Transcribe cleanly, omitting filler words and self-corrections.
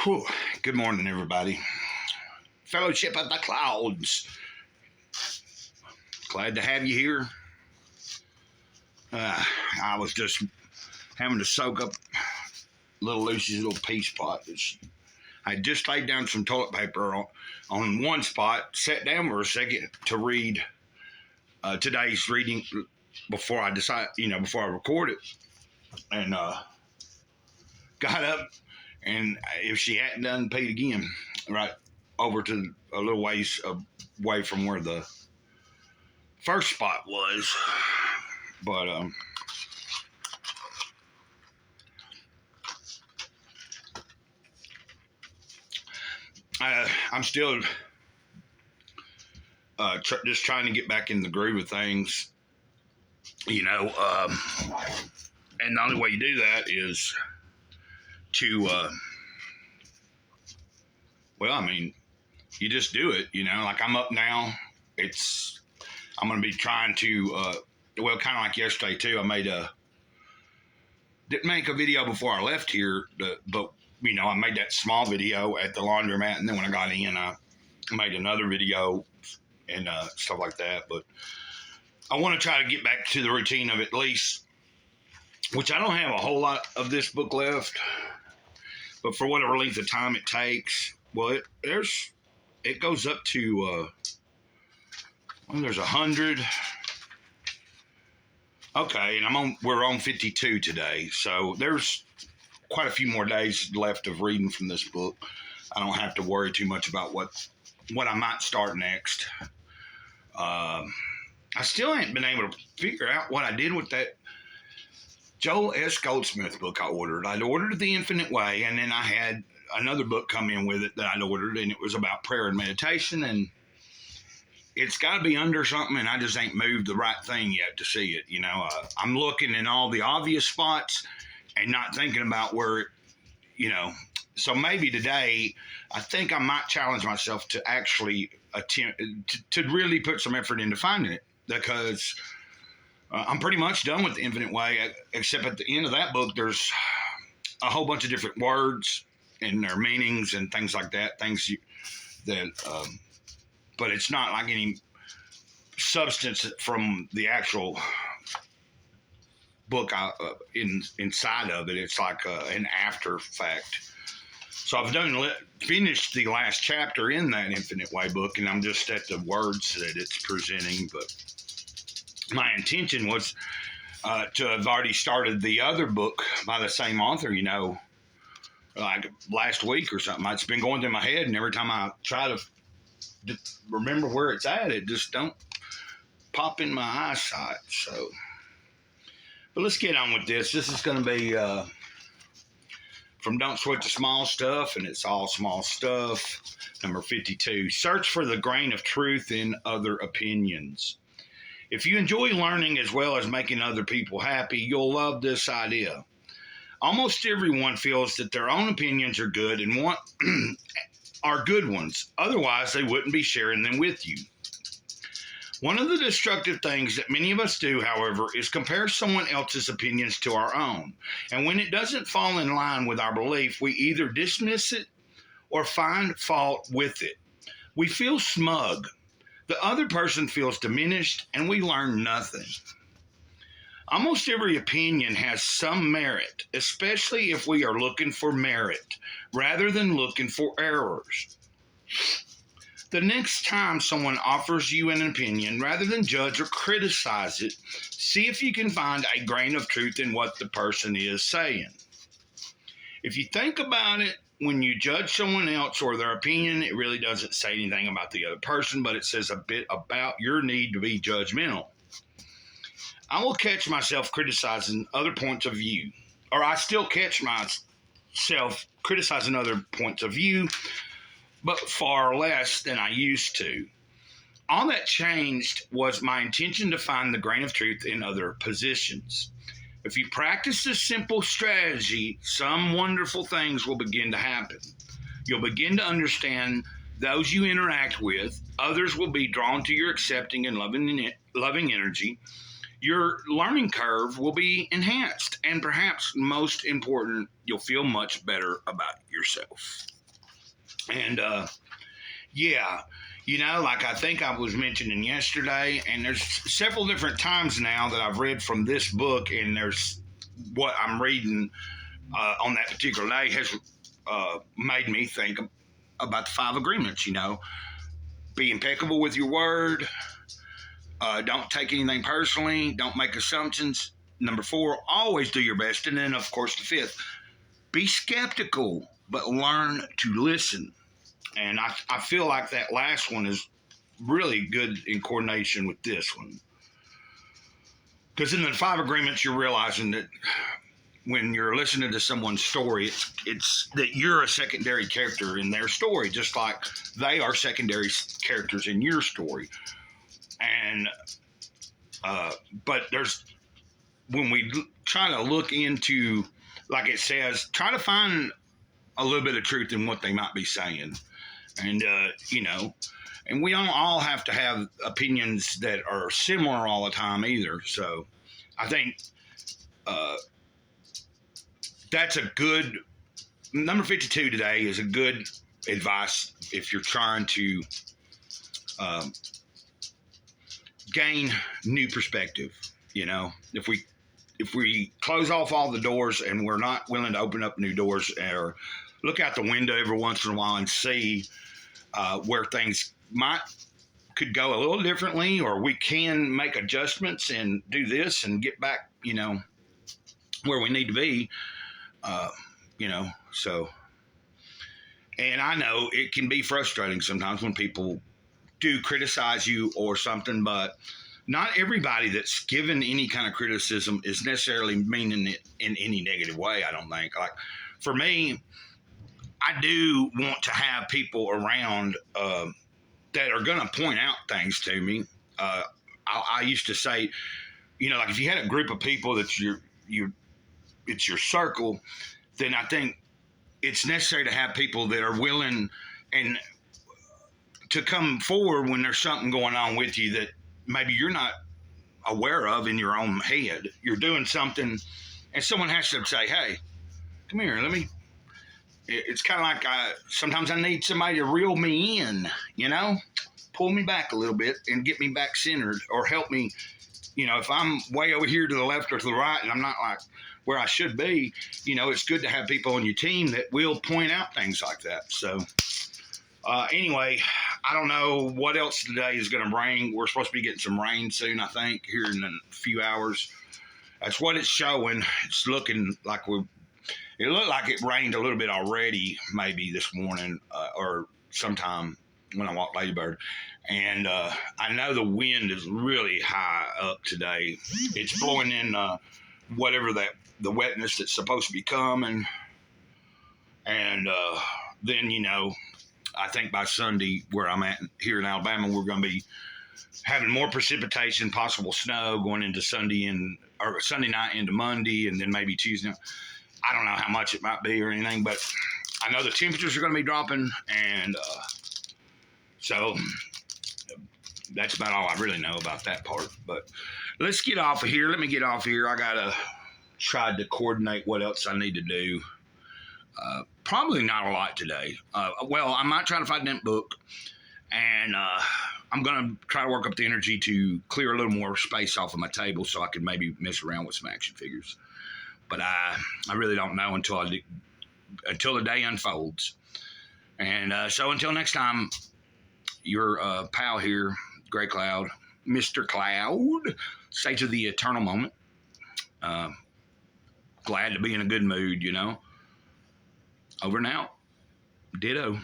Whew. Good morning, everybody. Fellowship of the Clouds. Glad to have you here. I was just having to soak up little Lucy's little pea spot. I just laid down some toilet paper on one spot, sat down for a second to read today's reading before I before I record it, and got up. And if she hadn't done, peed again, right over to a little ways away from where the first spot was. But I'm still just trying to get back in the groove of things, and the only way you do that is to you just do it, like I'm up now. I'm going to be trying to kind of like yesterday too. Didn't make a video before I left here, but I made that small video at the laundromat, and then when I got in, I made another video and stuff like that. But I want to try to get back to the routine of at least, which I don't have a whole lot of this book left, but for whatever length of time it takes, well, it goes up to there's 100. Okay, and we're on 52 today, so there's quite a few more days left of reading from this book. I don't have to worry too much about what I might start next. I still ain't been able to figure out what I did with that Joel S. Goldsmith book I ordered. I'd ordered The Infinite Way, and then I had another book come in with it that I'd ordered, and it was about prayer and meditation, and it's got to be under something, and I just ain't moved the right thing yet to see it. I'm looking in all the obvious spots and not thinking about where, so maybe today I think I might challenge myself to actually attempt to really put some effort into finding it, because I'm pretty much done with The Infinite Way, except at the end of that book, there's a whole bunch of different words and their meanings and things like that, but it's not like any substance from the actual book inside of it. It's like an after fact. So I've finished the last chapter in that Infinite Way book, and I'm just at the words that it's presenting, but my intention was to have already started the other book by the same author, like last week or something. It's been going through my head, and every time I try to remember where it's at, it just don't pop in my eyesight. So, but let's get on with this. This is going to be from Don't Sweat the Small Stuff, and it's all small stuff. Number 52. Search for the grain of truth in other opinions. If you enjoy learning as well as making other people happy, you'll love this idea. Almost everyone feels that their own opinions are good and are good ones. Otherwise, they wouldn't be sharing them with you. One of the destructive things that many of us do, however, is compare someone else's opinions to our own. And when it doesn't fall in line with our belief, we either dismiss it or find fault with it. We feel smug. The other person feels diminished, and we learn nothing. Almost every opinion has some merit, especially if we are looking for merit rather than looking for errors. The next time someone offers you an opinion, rather than judge or criticize it, see if you can find a grain of truth in what the person is saying. If you think about it, when you judge someone else or their opinion, it really doesn't say anything about the other person, but it says a bit about your need to be judgmental. I will catch myself criticizing other points of view, or I still catch myself criticizing other points of view, but far less than I used to. All that changed was my intention to find the grain of truth in other positions. If you practice this simple strategy, some wonderful things will begin to happen. You'll begin to understand those you interact with. Others will be drawn to your accepting and loving energy. Your learning curve will be enhanced, and perhaps most important, you'll feel much better about yourself. And yeah, like I think I was mentioning yesterday, and there's several different times now that I've read from this book, and there's what I'm reading on that particular day has made me think about the five agreements. Be impeccable with your word. Don't take anything personally. Don't make assumptions. Number four, always do your best. And then, of course, the fifth, be skeptical, but learn to listen. And I feel like that last one is really good in coordination with this one. Because in the five agreements, you're realizing that when you're listening to someone's story, it's that you're a secondary character in their story, just like they are secondary characters in your story. And but there's when we try to look into, like it says, try to find a little bit of truth in what they might be saying, and and we don't all have to have opinions that are similar all the time either. So I think that's a good number 52 today is a good advice if you're trying to gain new perspective. If we close off all the doors and we're not willing to open up new doors or look out the window every once in a while and see where things could go a little differently, or we can make adjustments and do this and get back, where we need to be, so. And I know it can be frustrating sometimes when people do criticize you or something, but not everybody that's given any kind of criticism is necessarily meaning it in any negative way, I don't think. Like, for me, I do want to have people around that are going to point out things to me. I used to say, like if you had a group of people that's it's your circle, then I think it's necessary to have people that are willing and to come forward when there's something going on with you that maybe you're not aware of in your own head. You're doing something and someone has to say, hey, come here, it's kind of like sometimes I need somebody to reel me in, pull me back a little bit and get me back centered, or help me, if I'm way over here to the left or to the right and I'm not like where I should be, it's good to have people on your team that will point out things like that. So anyway, I don't know what else today is going to bring. We're supposed to be getting some rain soon, I think, here in a few hours. That's what it's showing. It's looking like it looked like it rained a little bit already, maybe this morning or sometime when I walked Ladybird. And I know the wind is really high up today. It's blowing in whatever the wetness that's supposed to be coming. And then, I think by Sunday, where I'm at here in Alabama, we're going to be having more precipitation, possible snow going into Sunday night into Monday, and then maybe Tuesday. I don't know how much it might be or anything, but I know the temperatures are going to be dropping, and so that's about all I really know about that part. But let's get off of here. Let me get off here. I got to try to coordinate what else I need to do. Probably not a lot today. Well, I might try to find that book, and I'm going to try to work up the energy to clear a little more space off of my table so I can maybe mess around with some action figures. But I really don't know until the day unfolds. And so until next time, your pal here, Gray Cloud, Mr. Cloud, Sage of the Eternal Moment. Glad to be in a good mood, Over and out. Ditto.